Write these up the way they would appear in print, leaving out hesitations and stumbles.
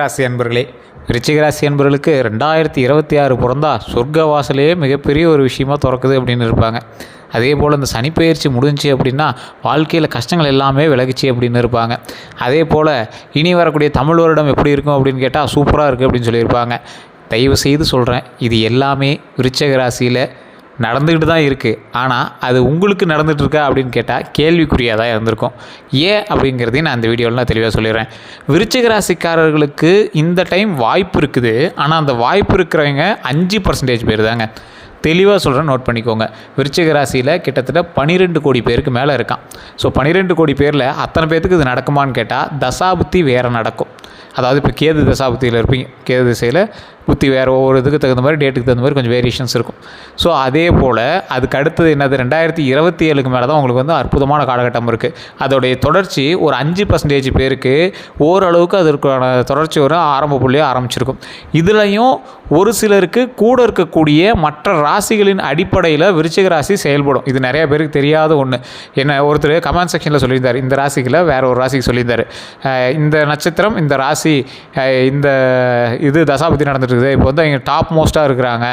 ராசி அன்பர்களே, விருச்சிக ராசி அன்பர்களுக்கு 2026 பிறந்தா சொர்க்க வாசலே மிகப்பெரிய ஒரு விஷயமா திறக்குது அப்படின்னு இருப்பாங்க. அதே போல் இந்த சனிப்பெயர்ச்சி முடிஞ்சு அப்படின்னா வாழ்க்கையில் கஷ்டங்கள் எல்லாமே விலகிச்சு அப்படின்னு இருப்பாங்க. அதே போல் இனி வரக்கூடிய தமிழ் வருடம் எப்படி இருக்கும் அப்படின்னு கேட்டால் சூப்பராக இருக்குது அப்படின்னு சொல்லியிருப்பாங்க. தயவு செய்து சொல்கிறேன், இது எல்லாமே விருச்சிக ராசியில் நடந்துக்கிட்டு தான் இருக்குது. ஆனால் அது உங்களுக்கு நடந்துகிட்ருக்கா அப்படின்னு கேட்டால் கேள்விக்குறியாக தான் இருந்திருக்கும். ஏன் அப்படிங்கிறதையும் நான் இந்த வீடியோவில் நான் தெளிவாக சொல்லிடுறேன். விருச்சிக ராசிக்காரர்களுக்கு இந்த டைம் வாய்ப்பு இருக்குது. ஆனால் அந்த வாய்ப்பு இருக்கிறவங்க 5% பேர் தாங்க. தெளிவாக சொல்கிறேன், நோட் பண்ணிக்கோங்க. விருச்சிக ராசியில் கிட்டத்தட்ட 12 கோடி பேருக்கு மேலே இருக்கான். ஸோ 12 கோடி பேரில் அத்தனை பேர்த்துக்கு இது நடக்குமான்னு கேட்டால் தசாபுத்தி வேறு நடக்கும். அதாவது இப்போ கேது தசாபுத்தியில் இருப்பீங்க. கேது திசையில் புத்தி வேறு ஒவ்வொரு இதுக்கு தகுந்த மாதிரி டேட்டுக்கு தகுந்த மாதிரி கொஞ்சம் வேரியேஷன்ஸ் இருக்கும். ஸோ அதே போல் அதுக்கு அடுத்தது என்னது 2027க்கு மேலே தான் உங்களுக்கு அற்புதமான காலகட்டம் இருக்குது. அதோடைய தொடர்ச்சி ஒரு 5% பேருக்கு ஓரளவுக்கு அதற்கான தொடர்ச்சி ஒரு ஆரம்ப புள்ளியாக ஆரம்பிச்சிருக்கும். இதுலையும் ஒரு சிலருக்கு கூட இருக்கக்கூடிய மற்ற ராசிகளின் அடிப்படையில் விருச்சிக ராசி செயல்படும். இது நிறைய பேருக்கு தெரியாத ஒன்று. என்ன ஒருத்தர் கமெண்ட் செக்ஷனில் சொல்லியிருந்தார், இந்த ராசிகளை வேற ஒரு ராசிக்கு சொல்லியிருந்தார், இந்த நட்சத்திரம் இந்த ராசி இந்த இது தசாபதி நடந்துட்டு இருக்குது, இப்போ அவங்க டாப் மோஸ்ட்டாக இருக்கிறாங்க.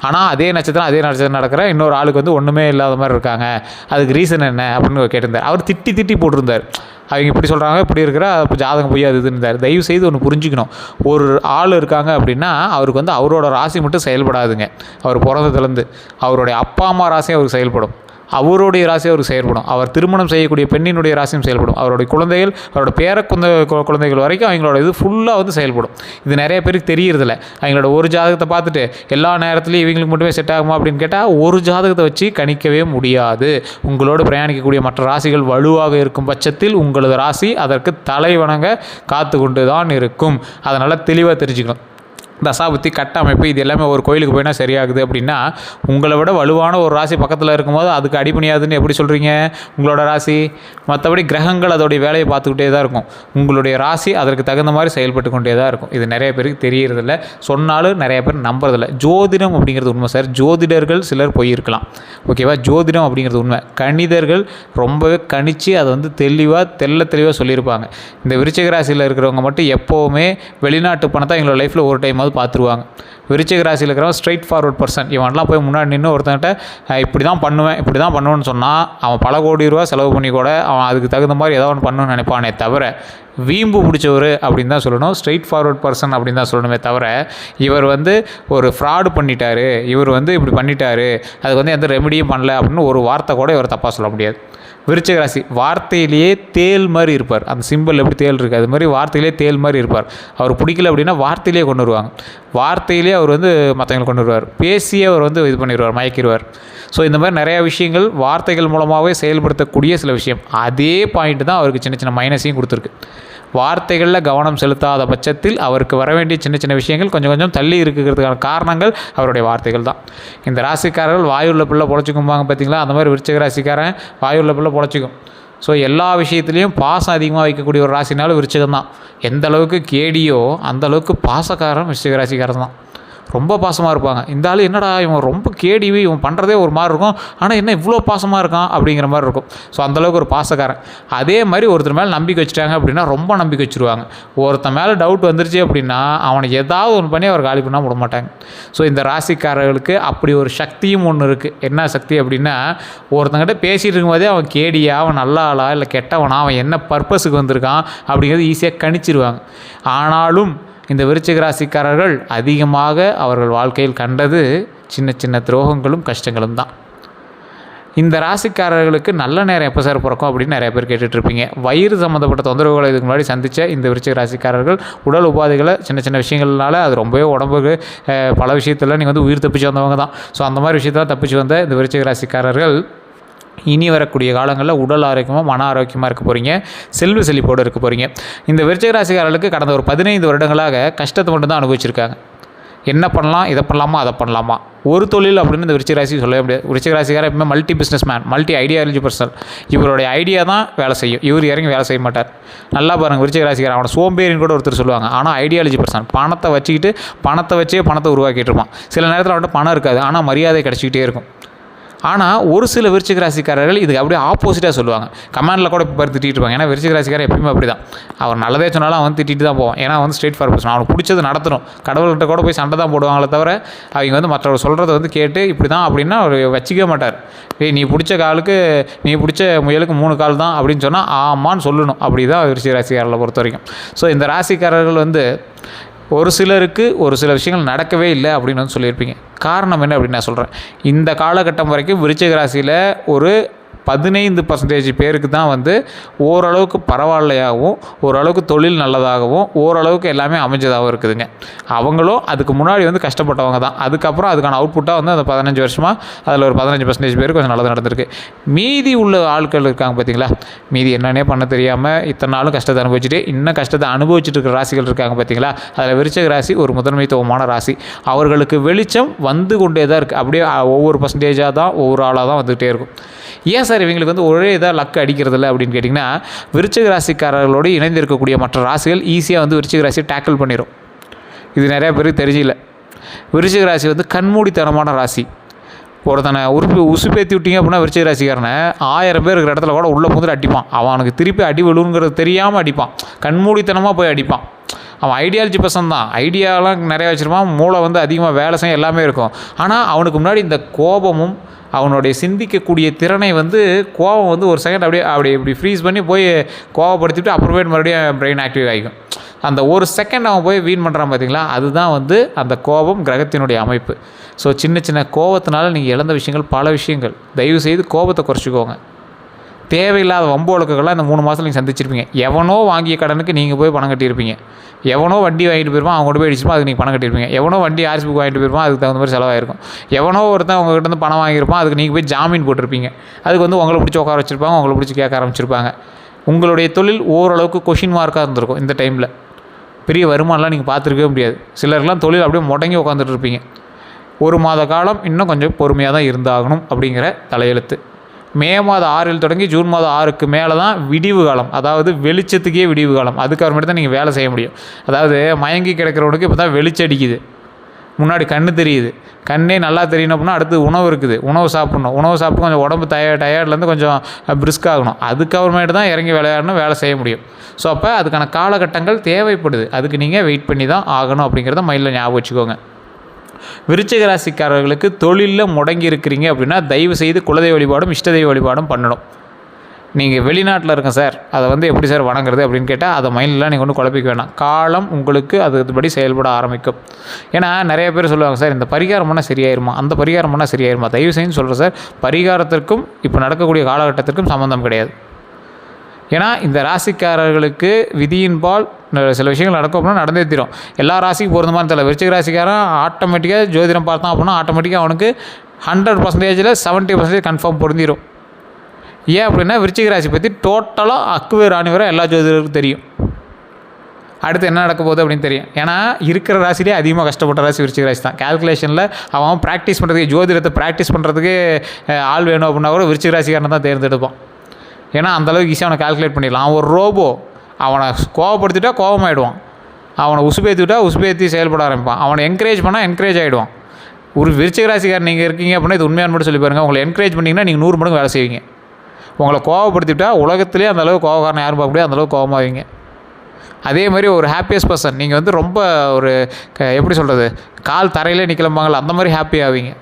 ஆனால் அதே நட்சத்திரம் நடக்கிற இன்னொரு ஆளுக்கு ஒன்றுமே இல்லாத மாதிரி இருக்காங்க, அதுக்கு ரீசன் என்ன அப்படின்னு கேட்டிருந்தார். அவர் திட்டி போட்டிருந்தார். அவங்க இப்படி சொல்கிறாங்க, இப்படி இருக்கிற ஜாதகம் பொய்யா இதுன்னு. தயவு செய்து ஒன்று புரிஞ்சுக்கணும். ஒரு ஆள் இருக்காங்க அப்படின்னா அவருக்கு அவரோட ராசி மட்டும் செயல்படாதுங்க. அவர் பிறந்ததுலேருந்து அவருடைய அப்பா அம்மா ராசி அவருக்கு செயல்படும், அவருடைய ராசி அவருக்கு செயல்படும், அவர் திருமணம் செய்யக்கூடிய பெண்ணினுடைய ராசியும் செயல்படும், அவருடைய குழந்தைகள் அவரோட குழந்தைகள் வரைக்கும் அவங்களோட இது ஃபுல்லாக செயல்படும். இது நிறைய பேருக்கு தெரியறதில்ல. அவங்களோட ஒரு ஜாதகத்தை பார்த்துட்டு எல்லா நேரத்துலையும் இவங்களுக்கு மட்டுமே செட் ஆகுமா அப்படின்னு கேட்டால் ஒரு ஜாதகத்தை வச்சு கணிக்கவே முடியாது. உங்களோடு பிரயாணிக்கக்கூடிய மற்ற ராசிகள் வலுவாக இருக்கும் பட்சத்தில் உங்களது ராசி அதற்கு தலை வணங்க காத்து கொண்டு தான் இருக்கும். அதனால் தெளிவாக தெரிஞ்சுக்கணும். தசாபுத்தி கட்டமைப்பு இது எல்லாமே ஒரு கோயிலுக்கு போயினா சரியாகுது அப்படின்னா உங்களை விட வலுவான ஒரு ராசி பக்கத்தில் இருக்கும்போது அதுக்கு அடிபணியாதுன்னு எப்படி சொல்கிறீங்க? உங்களோட ராசி மற்றபடி கிரகங்கள் அதோடைய வேலையை பார்த்துக்கிட்டே தான் இருக்கும். உங்களுடைய ராசி அதற்கு தகுந்த மாதிரி செயல்பட்டு கொண்டே தான் இருக்கும். இது நிறைய பேருக்கு தெரியறதில்ல, சொன்னாலும் நிறைய பேர் நம்புறதில்ல. ஜோதிடம் அப்படிங்கிறது உண்மை சார். ஜோதிடர்கள் சிலர் போயிருக்கலாம், ஓகேவா? ஜோதிடம் அப்படிங்கிறது உண்மை. கணிதர்கள் ரொம்பவே கணித்து அதை தெளிவாக சொல்லியிருப்பாங்க. இந்த விருச்சிக ராசியில் இருக்கிறவங்க மட்டும் எப்போவுமே வெளிநாட்டு பணத்தை எங்களோட லைஃப்பில் ஒரு டைம் பார்த்துருவாங்க. விருச்சிக ராசியில் இருக்கிறவங்க ஸ்ட்ரைட் ஃபார்வர்ட் பர்சன். இவன்லாம் போய் முன்னாடி நின்று ஒருத்தன்கிட்ட இப்படி தான் பண்ணுவேன்னு சொன்னால் அவன் பல கோடி ரூபா செலவு பண்ணி கூட அவன் அதுக்கு தகுந்த மாதிரி ஏதாவது ஒன்று பண்ணணும்னு நினைப்பானே தவிர வீம்பு பிடிச்சவர் அப்படின்னு தான் சொல்லணும். ஸ்ட்ரைட் ஃபார்வர்ட் பர்சன் அப்படின்னு தான் சொல்லணுமே தவிர இவர் ஒரு ஃப்ராடு பண்ணிட்டாரு, இவர் இப்படி பண்ணிட்டாரு, அதுக்கு எந்த ரெமெடியும் பண்ணல அப்படின்னு ஒரு வார்த்தை கூட இவர் தப்பாக சொல்ல முடியாது. விருச்சிக ராசி வார்த்தையிலேயே தேல் மாதிரி இருப்பார். அந்த சிம்பிள் எப்படி தேல் இருக்குது அது மாதிரி வார்த்தையிலே தேல் மாதிரி இருப்பார். அவர் பிடிக்கல அப்படின்னா வார்த்தையிலே கொண்டு வருவாங்க. வார்த்தையிலே அவர் மற்றவங்களை கொண்டு வருவார். பேசியே அவர் இது பண்ணிடுவார், மயக்கிடுவார். ஸோ இந்த மாதிரி நிறையா விஷயங்கள் வார்த்தைகள் மூலமாகவே செயல்படுத்தக்கூடிய சில விஷயம். அதே பாயிண்ட் தான் அவருக்கு சின்ன சின்ன மைனஸையும் கொடுத்துருக்கு. வார்த்தைகளில் கவனம் செலுத்தாத பட்சத்தில் அவருக்கு வர வேண்டிய சின்ன விஷயங்கள் கொஞ்சம் தள்ளி இருக்கிறதுக்கான காரணங்கள் அவருடைய வார்த்தைகள் தான். இந்த ராசிக்காரர்கள் வாயுள்ள பிள்ளை பொழைச்சிக்கும்பாங்க பார்த்தீங்களா, அந்த மாதிரி விருச்சிக ராசிக்காரன் வாயுள்ள பிள்ளை பொழைச்சிக்கும். ஸோ எல்லா விஷயத்துலேயும் பாசம் அதிகமாக வைக்கக்கூடிய ஒரு ராசினாலும் விருச்சிகம் தான். எந்த அளவுக்கு கேடியோ அந்த அளவுக்கு பாசக்காரன் விருச்சிக ராசிக்காரன் தான். ரொம்ப பாசமாக இருப்பாங்க. இந்த ஆள் என்னடா இவன் ரொம்ப கேடிவி, இவன் பண்ணுறதே ஒரு மாதிரி இருக்கும், ஆனால் என்ன இவ்வளோ பாசமாக இருக்கான் அப்படிங்கிற மாதிரி இருக்கும். ஸோ அந்தளவுக்கு ஒரு பாசக்காரன். அதே மாதிரி ஒருத்தர் மேலே நம்பிக்கை வச்சுட்டாங்க அப்படின்னா ரொம்ப நம்பிக்கை வச்சுருவாங்க. ஒருத்தன் மேலே டவுட் வந்துருச்சு அப்படின்னா அவனை ஏதாவது ஒன்று பண்ணி அவர் காலி பண்ணால் விட மாட்டாங்க. ஸோ இந்த ராசிக்காரர்களுக்கு அப்படி ஒரு சக்தியும் ஒன்று இருக்குது. என்ன சக்தி அப்படின்னா ஒருத்தங்கிட்ட பேசிகிட்டு இருக்கும்போதே அவன் கேடியா, அவன் நல்ல ஆளா இல்லை கெட்டவனா, அவன் என்ன பர்பஸுக்கு வந்திருக்கான் அப்படிங்கிறது ஈஸியாக கணிச்சிருவாங்க. ஆனாலும் இந்த விருச்சிக ராசிக்காரர்கள் அதிகமாக அவர்கள் வாழ்க்கையில் கண்டது சின்ன துரோகங்களும் கஷ்டங்களும் தான். இந்த ராசிக்காரர்களுக்கு நல்ல நேரம் எப்போ சார் பிறக்கும் அப்படின்னு நிறைய பேர் கேட்டுட்ருப்பீங்க. வயிறு சம்மந்தப்பட்ட தொந்தரவுகளை இதுக்கு முன்னாடி சந்தித்த இந்த விருச்சிக ராசிக்காரர்கள் உடல் உபாதைகளை சின்ன விஷயங்கள்னால அது ரொம்பவே உடம்புக்கு பல விஷயத்தில் நீங்கள் உயிர் தப்பிச்சு வந்தவங்க தான். ஸோ அந்த மாதிரி விஷயத்தில் தப்பிச்சு வந்த இந்த விருச்சிக ராசிக்காரர்கள் இனி வரக்கூடிய காலங்களில் உடல் ஆரோக்கியமாக மன ஆரோக்கியமாக இருக்க போகிறீங்க, செல்வ செழிப்போடு இருக்க போகிறீங்க. இந்த விருச்சிக ராசிக்காரர்களுக்கு கடந்த ஒரு 15 வருடங்களாக கஷ்டத்தை மட்டும்தான் அனுபவிச்சிருக்காங்க. என்ன பண்ணலாம், இதை பண்ணலாமா, அதை பண்ணலாமா, ஒரு தொழில் அப்படின்னு இந்த விருச்சிக ராசி சொல்ல முடியாது. விருச்சிக ராசிக்காரர் எப்பவுமே multi business man, multi ideology person. இவருடைய ஐடியா தான் வேலை செய்யும், இவர் இறங்கி வேலை செய்ய மாட்டார். நல்லா பாருங்கள், விருச்சிக ராசிக்காரன் அவனை சோம்பேறின்னு கூட ஒருத்தர் சொல்லுவாங்க. ஆனால் ஐடியாலஜி பர்சன், பணத்தை வச்சே பணத்தை உருவாக்கிட்டு இருப்பான். சில நேரத்தில் அவன்கிட்ட பணம் இருக்காது, ஆனால் மரியாதை கிடச்சிக்கிட்டே இருக்கும். ஆனால் ஒரு சில விருச்சிக ராசிக்காரர்கள் இதுக்கு அப்படியே ஆப்போசிட்டாக சொல்லுவாங்க. கமெண்டில் கூட இப்போ திட்டிட்டு இருப்பாங்க. ஏன்னா விருச்சிக ராசிக்காரர் எப்பயுமே அப்படி தான். அவர் நல்லதே சொன்னாலும் அவன் திட்டிட்டு தான் போவான். ஏன்னா ஸ்ட்ரெயிட் ஃபார்வர்ட் பர்சன். அவனுக்கு பிடிச்சது நடத்தணும். கடவுள்கிட்ட கூட போய் சண்டை தான் போடுவாங்களே தவிர அவங்க மற்றவர் சொல்கிறத கேட்டு இப்படி தான் அப்படின்னா அவர் வச்சிக்க மாட்டார். நீ பிடிச்ச காலுக்கு நீ பிடிச்ச முயலுக்கு 3 கால் தான் அப்படின்னு சொன்னால் ஆமான்னு சொல்லணும். அப்படி தான் விருச்சிக ராசிக்காரர்களை பொறுத்த வரைக்கும். ஸோ இந்த ராசிக்காரர்கள் ஒரு சிலருக்கு ஒரு சில விஷயங்கள் நடக்கவே இல்லை அப்படின்னு சொல்லியிருப்பீங்க. காரணம் என்ன அப்படின்னு நான் சொல்கிறேன். இந்த காலகட்டம் வரைக்கும் விருச்சிக ராசியில் ஒரு 15% பேருக்கு தான் ஓரளவுக்கு பரவாயில்லையாகவும் ஓரளவுக்கு தொழில் நல்லதாகவும் ஓரளவுக்கு எல்லாமே அமைஞ்சதாகவும் இருக்குதுங்க. அவங்களும் அதுக்கு முன்னாடி கஷ்டப்பட்டவங்க தான். அதுக்கப்புறம் அதுக்கான அவுட்புட்டாக அந்த 15 வருஷமாக அதில் ஒரு 15% பேருக்கு கொஞ்சம் நல்லது நடந்திருக்கு. மீதி உள்ள ஆட்கள் இருக்காங்க பார்த்தீங்களா, மீதி என்னன்னே பண்ண தெரியாமல் இத்தனை நாளும் கஷ்டத்தை அனுபவிச்சுட்டு இன்னும் கஷ்டத்தை அனுபவிச்சுட்டு இருக்கிற ராசிகள் இருக்காங்க பார்த்தீங்களா, அதில் விருச்சிக ராசி ஒரு முதன்மைத்துவமான ராசி. அவர்களுக்கு வெளிச்சம் வந்து கொண்டே தான் இருக்குது. அப்படியே ஒவ்வொரு பர்சன்டேஜாக தான் ஒவ்வொரு ஆளாக தான் வந்துகிட்டே இருக்கும். ஏன் சார் இவங்களுக்கு ஒரே இதாக லக்கு அடிக்கிறதில்ல அப்படின்னு கேட்டிங்கன்னா, விருச்சிக ராசிக்காரர்களோடு இணைந்து இருக்கக்கூடிய மற்ற ராசிகள் ஈஸியாக விருச்சிக ராசியை டேக்கிள் பண்ணிடும். இது நிறையா பேருக்கு தெரியல. விருச்சிக ராசி கண்மூடித்தனமான ராசி. ஒருத்தனை உசுப்பேற்றி விட்டீங்க அப்படின்னா விருச்சிக ராசிக்காரனை 1000 பேர் இருக்கிற இடத்துல கூட உள்ளே புகுந்து அடிப்பான். அவனுக்கு திருப்பி அடி விழுங்கிறது தெரியாமல் அடிப்பான். கண்மூடித்தனமாக போய் அடிப்பான். அவன் ஐடியாலஜி பர்சன் தான். ஐடியாலாம் நிறையா வச்சுருப்பான். மூளை அதிகமாக வேலை செய்ய எல்லாமே இருக்கும். ஆனால் அவனுக்கு முன்னாடி இந்த கோபமும் அவனுடைய சிந்திக்கக்கூடிய திறனை கோபம் ஒரு செகண்ட் அப்படியே இப்படி ஃப்ரீஸ் பண்ணி போய் கோபப்படுத்திவிட்டு அப்புறமேட்டு மறுபடியும் பிரெயின் ஆக்டிவ் ஆகிக்கும். அந்த ஒரு செகண்ட் அவன் போய் வீண் பண்ணுறான் பார்த்தீங்களா, அதுதான் அந்த கோபம் கிரகத்தினுடைய அமைப்பு. ஸோ சின்ன சின்ன கோபத்தினால நீங்கள் இழந்த விஷயங்கள் பல விஷயங்கள். தயவுசெய்து கோபத்தை குறைச்சிக்கோங்க. தேவையில்லாத வம்பு வழக்குகள்லாம் இந்த 3 மாதம் நீங்கள் சந்திச்சிருப்பீங்க. எவனோ வாங்கிய கடனுக்கு நீங்கள் போய் பணம் கட்டியிருப்பீங்க. எவனோ வண்டி வாங்கிட்டு போயிருப்பான், அவங்க கூட போய் அடிச்சுப்பா, அதுக்கு நீங்கள் பணம் கட்டியிருப்பீங்க. எவனோ வண்டி ஆர்சி புக் வாங்கிட்டு போயிருப்பான், அதுக்கு தகுந்த மாதிரி செலவாயிருக்கும். எவனோ ஒருத்தன் உங்கள்கிட்ட பணம் வாங்கியிருப்பான், அதுக்கு நீங்கள் போய் ஜாமீன் போட்டிருப்பீங்க. அதுக்கு உங்களை பிடிச்சி உட்கார வச்சுருப்பாங்க, உங்களை பிடிச்சி கேட்க ஆரம்பிச்சிருப்பாங்க. உங்களுடைய தொழில் ஓரளவுக்கு கொஷின் மார்க்காக இருந்திருக்கும். இந்த டைமில் பெரிய வருமானம்லாம் நீங்கள் பார்த்துருக்கவே முடியாது. சிலருக்கெல்லாம் தொழில் அப்படியே முடங்கி உட்காந்துட்டு இருப்பீங்க. 1 மாத காலம் இன்னும் கொஞ்சம் பொறுமையாக தான் இருந்தாகணும் அப்படிங்கிற தலையெழுத்து. மே மாதம் 6 தொடங்கி ஜூன் மாதம் 6க்கு மேலே தான் விடிவு காலம். அதாவது வெளிச்சத்துக்கே விடிவு காலம். அதுக்கப்புறமேட்டு தான் நீங்கள் வேலை செய்ய முடியும். அதாவது மயங்கி கிடக்கிறவனுக்கு இப்போ தான் வெளிச்சம் அடிக்குது. முன்னாடி கண்ணு தெரியுது. கண்ணே நல்லா தெரியணும் அப்படின்னா அடுத்து உணவு இருக்குது. உணவு சாப்பிட்ணும். உணவு சாப்பிட்டு கொஞ்சம் உடம்பு டயர்ட்லேருந்து கொஞ்சம் பிரிஸ்க் ஆகணும். அதுக்கப்புறமேட்டு தான் இறங்கி விளையாடணும், வேலை செய்ய முடியும். ஸோ அப்போ அதுக்கான காலகட்டங்கள் தேவைப்படுது. அதுக்கு நீங்கள் வெயிட் பண்ணி தான் ஆகணும் அப்படிங்கிறத மைண்டில் ஞாபகம் வச்சுக்கோங்க. விருச்சிக ராசிக்காரர்களுக்கு தொழிலில் முடங்கி இருக்கிறீங்க அப்படின்னா தயவு செய்து குலதெய்வ வழிபாடும் இஷ்டதெய்வ வழிபாடும் பண்ணணும். நீங்கள் வெளிநாட்டில் இருக்க சார், அதை எப்படி சார் வணங்குறது அப்படின்னு கேட்டால் அதை மைண்டில் நீங்கள் ஒன்றும் குழப்பிக்க வேணாம். காலம் உங்களுக்கு அதுபடி செயல்பட ஆரம்பிக்கும். ஏன்னா நிறைய பேர் சொல்லுவாங்க, சார் இந்த பரிகாரம் பண்ணால் சரியாயிருமா, அந்த பரிகாரம் பண்ணால் சரியாயிருமா. தயவு செய்து சொல்கிறேன் சார், பரிகாரத்திற்கும் இப்போ நடக்கக்கூடிய காலகட்டத்திற்கும் சம்மந்தம் கிடையாது. ஏன்னா இந்த ராசிக்காரர்களுக்கு விதியின்பால் சில விஷயங்கள் நடக்கும் அப்படின்னா நடந்தே தீரும். எல்லா ராசிக்கும் பொருந்தமான தெரியல. விருச்சிக ராசிக்காரன் ஆட்டோமேட்டிக்காக ஜோதிடம் பார்த்தான் அப்படின்னா ஆட்டோமேட்டிக்காக அவனுக்கு 100%ல் 70% கன்ஃபார்ம் பொருந்திடும். ஏன் அப்படின்னா விருச்சிக ராசி பற்றி டோட்டலாக அக்குவே ராணி வரை எல்லா ஜோதிடருக்கும் தெரியும். அடுத்து என்ன நடக்க போகுது அப்படின்னு தெரியும். ஏன்னா இருக்கிற ராசிலே அதிகமாக கஷ்டப்பட்ட ராசி விருச்சிக ராசி தான். கால்குலேஷனில் அவன் ப்ராக்டிஸ் பண்ணுறதுக்கு, ஜோதிடத்தை ப்ராக்டிஸ் பண்ணுறதுக்கு ஆள் வேணும் அப்படின்னா கூட விருச்சிக ராசிக்காரனை தான் தேர்ந்தெடுப்பான். ஏன்னா அந்தளவுக்கு ஈஸியாக அவனை கால்குலேட் பண்ணிடலாம். அவன் ஒரு ரோபோ. அவனை கோவப்படுத்திட்டா கோபமாயிடுவான். அவனை உசுப்பேற்றிவிட்டா உசுப்பேற்றி செயல்பட ஆரம்பிப்பான். அவனை என்கரேஜ் பண்ணால் என்கரேஜ் ஆகிடுவான். ஒரு விருச்சிக ராசிக்காரர் நீங்கள் இருக்கீங்க அப்படின்னா இது உண்மையான மட்டும் சொல்லி பாருங்கள். உங்களை என்கரேஜ் பண்ணிங்கன்னா நீங்கள் 100 மடங்கு வேலை செய்வீங்க. உங்களை கோவப்படுத்திவிட்டால் உலகத்திலே அந்தளவுக்கு கோவக்காரனை யாரும் பார்க்க முடியாது, அந்தளவுக்கு கோவமாவீங்க. அதே மாதிரி ஒரு ஹாப்பியஸ்ட் பர்சன் நீங்கள் ரொம்ப ஒரு எப்படி சொல்கிறது, கால் தரையிலே நிற்கலம்பாங்களா, அந்த மாதிரி ஹாப்பி ஆவீங்க.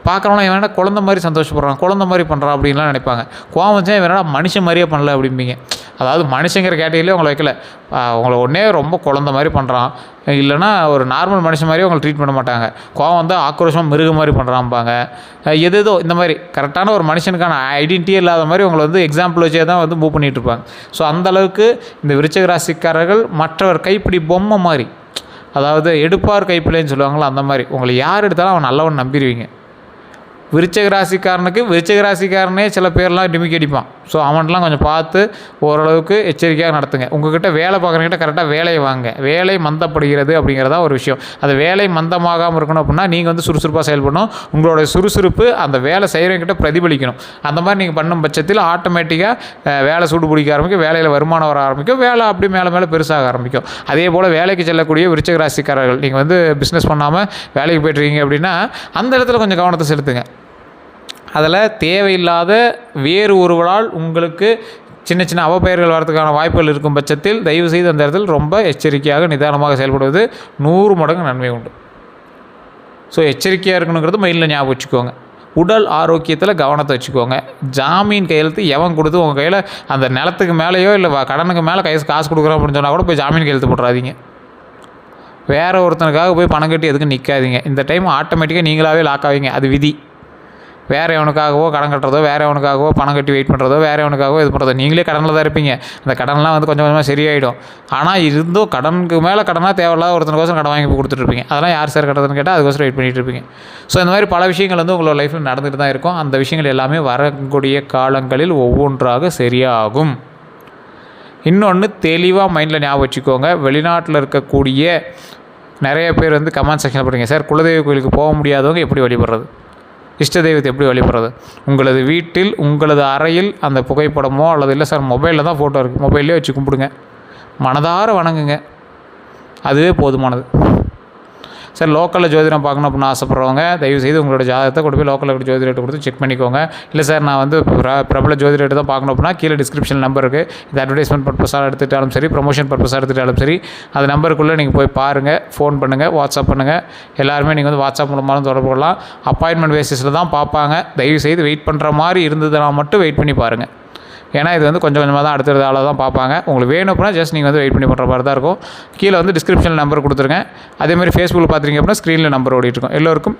பார்க்குறவனா இவன் என்ன குழந்த மாதிரி சந்தோஷப்படுறான், குழந்த மாதிரி பண்ணுறான் அப்படின்லாம் நினைப்பாங்க. கோவம் வச்சா இவன் என்ன மனுஷன் மாதிரியே பண்ணல அப்படிம்பீங்க. அதாவது மனுஷங்கிற கேட்டகரியிலே உங்களை வைக்கல. உங்களை ஒன்றே ரொம்ப குழந்த மாதிரி பண்ணுறான், இல்லைனா ஒரு நார்மல் மனுஷன் மாதிரியே உங்களை ட்ரீட் பண்ண மாட்டாங்க. கோவம் வந்து ஆக்ரோஷமாக மிருக மாதிரி பண்ணுறான்பாங்க. எதோ இந்த மாதிரி கரெக்டான ஒரு மனுஷனுக்கான ஐடென்டிட்டியே இல்லாத மாதிரி உங்களை எக்ஸாம்பிள் வச்சே தான் மூவ் பண்ணிகிட்டு இருப்பாங்க. ஸோ அந்தளவுக்கு இந்த விருச்சிக ராசிக்காரர்கள் மற்றவர் கைப்பிடி பொம்மை மாதிரி, அதாவது எடுப்பார் கைப்பிள்ளைன்னு சொல்லுவாங்களா, அந்த மாதிரி உங்களை யார் எடுத்தாலும் அவன் நல்லவன் நம்பிடுவீங்க. விருச்சிக ராசிக்காரனே சில பேர்லாம் டிமிக்கி அடிப்பான். ஸோ அவன்லாம் கொஞ்சம் பார்த்து ஓரளவுக்கு எச்சரிக்கையாக நடத்துங்க. உங்கள்கிட்ட வேலை பார்க்குறவங்கிட்ட கரெக்டாக வேலையை வாங்க. வேலை மந்தப்படுகிறது அப்படிங்கிறதா ஒரு விஷயம். அது வேலை மந்தமாகாமல் இருக்கணும் அப்படின்னா நீங்கள் சுறுசுறுப்பாக செயல்படணும். உங்களோட சுறுசுறுப்பு அந்த வேலை செய்கிறவங்கிட்ட பிரதிபலிக்கணும். அந்த மாதிரி நீங்கள் பண்ணும் பட்சத்தில் ஆட்டோமேட்டிக்காக வேலை சூடு பிடிக்க ஆரம்பிக்கும், வேலையில் வருமானம் வர ஆரம்பிக்கும், வேலை அப்படி மேலே பெருசாக ஆரம்பிக்கும். அதே போல் வேலைக்கு செல்லக்கூடிய விருச்சிக ராசிக்காரர்கள் நீங்கள் பிஸ்னஸ் பண்ணாமல் வேலைக்கு போய்ட்டுருக்கீங்க அப்படின்னா அந்த இடத்துல கொஞ்சம் கவனத்தை செலுத்துங்க. அதில் தேவையில்லாத வேறு ஒருவரால் உங்களுக்கு சின்ன சின்ன அவப்பெயர்கள் வரதுக்கான வாய்ப்புகள் இருக்கும் பட்சத்தில் தயவுசெய்து அந்த இடத்தில் ரொம்ப எச்சரிக்கையாக நிதானமாக செயல்படுவது 100 மடங்கு நன்மை உண்டு. ஸோ எச்சரிக்கையாக இருக்கணுங்கிறது மைண்டில் ஞாபகம் வச்சுக்கோங்க. உடல் ஆரோக்கியத்தில் கவனத்தை வச்சுக்கோங்க. ஜாமீன் கையெழுத்து எவன் கொடுத்து உங்கள் கையில் அந்த நிலத்துக்கு மேலேயோ இல்லை கடனுக்கு மேலே காசு கொடுக்குறோம் அப்படின்னு சொன்னால் கூட போய் ஜாமீன் கையெழுத்து போட்டுறாதீங்க. வேறு ஒருத்தனுக்காக போய் பணம் கட்டி எதுக்கும் நிற்காதீங்க. இந்த டைம் ஆட்டோமேட்டிக்காக நீங்களாகவே லாக் ஆவீங்க. அது விதி. வேறு எவனுக்காகவோ கடன் கட்டுறதோ, வேறு எவனுக்காகவோ பணம் கட்டி வெயிட் பண்ணுறதோ, வேறு எவனுக்காகவோ இது பண்ணுறதோ, நீங்களே கடனில் தான் இருப்பீங்க. அந்த கடன்லாம் வந்து கொஞ்சம் கொஞ்சமாக சரியாயிடும். ஆனால் இருந்தும் கடனுக்கு மேலே கடனாக தேவையில்லாத ஒருத்தனுக்கோசம் கடன் வாங்கி கொடுத்துட்ருப்பீங்க. அதெல்லாம் யார் சார் கட்டுறதுன்னு கேட்டால் அதுக்கோசரம் வெயிட் பண்ணிகிட்டு இருப்பீங்க. ஸோ இந்த மாதிரி பல விஷயங்கள் வந்து உங்களோட லைஃப்பில் நடந்துகிட்டு தான் இருக்கும். அந்த விஷயங்கள் எல்லாமே வரக்கூடிய காலங்களில் ஒவ்வொன்றாக சரியாகும். இன்னொன்று தெளிவாக மைண்டில் ஞாபகம் வச்சுக்கோங்க. வெளிநாட்டில் இருக்கக்கூடிய நிறைய பேர் வந்து கமெண்ட் செக்ஷனில் போடுங்க, சார் குலதெய்வ கோயிலுக்கு போக முடியாதவங்க எப்படி வழிபடுறது, இஷ்ட தெய்வத்தை எப்படி வழிபடுறது? உங்களது வீட்டில் உங்களது அறையில் அந்த புகைப்படமோ அல்லது இல்லை சார் மொபைலில் தான் ஃபோட்டோ இருக்குது, மொபைல்லே வச்சு கும்பிடுங்க, மனதார வணங்குங்க, அதுவே போதுமானது. சார் லோக்கலில் ஜோதிடம் பார்க்கணும் அப்படின்னு ஆசைப்பட்றவங்க தயவுசெய்து உங்களோட ஜாதகத்தை கொண்டு போய் லோக்கலில் இருக்கிற ஜோதிடத்தை கொடுத்து செக் பண்ணிக்கோங்க. இல்லை சார் நான் வந்து பிரபல ஜோதிடத்தை தான் பார்க்கணும் அப்படின்னா கீழே டிஸ்கிரிப்ஷன் நம்பர் இருக்குது. இது அட்வர்டைஸ்மெண்ட் பர்பஸாக எடுத்துகிட்டாலும் சரி, ப்ரொமோஷன் பர்பஸாக எடுத்துகிட்டாலும் சரி, அது நம்பருக்குள்ளே நீங்கள் போய் பாருங்கள், ஃபோன் பண்ணுங்கள், வாட்ஸ்அப் பண்ணுங்கள். எல்லாருமே நீங்கள் வந்து வாட்ஸ்அப் மூலமாலும் தொடர்பு கொள்ளலாம். அப்பாயின்மெண்ட் பேசிஸில் தான் பார்ப்பாங்க. தயவுசெய்து வெயிட் பண்ணுற மாதிரி இருந்ததுனா மட்டும் வெயிட் பண்ணி பாருங்கள். ஏன்னா இது வந்து கொஞ்சம் கொஞ்சமாக தான் அடுத்த ஆளாக தான் பார்ப்பாங்க. உங்களுக்கு வேணும் அப்படின்னா ஜஸ்ட் நீங்கள் வந்து வெயிட் பண்ணி பண்ணுற மாதிரி தான் இருக்கும். கீழே வந்து டிஸ்கிரிப்ஷனில் நம்பர் கொடுத்துருங்க. அதேமாதிரி ஃபேஸ்புக்கில் பார்த்துருங்க அப்படின்னா ஸ்க்ரீனில் நம்பர் ஓடிட்டுருக்கும். எல்லோருக்கும்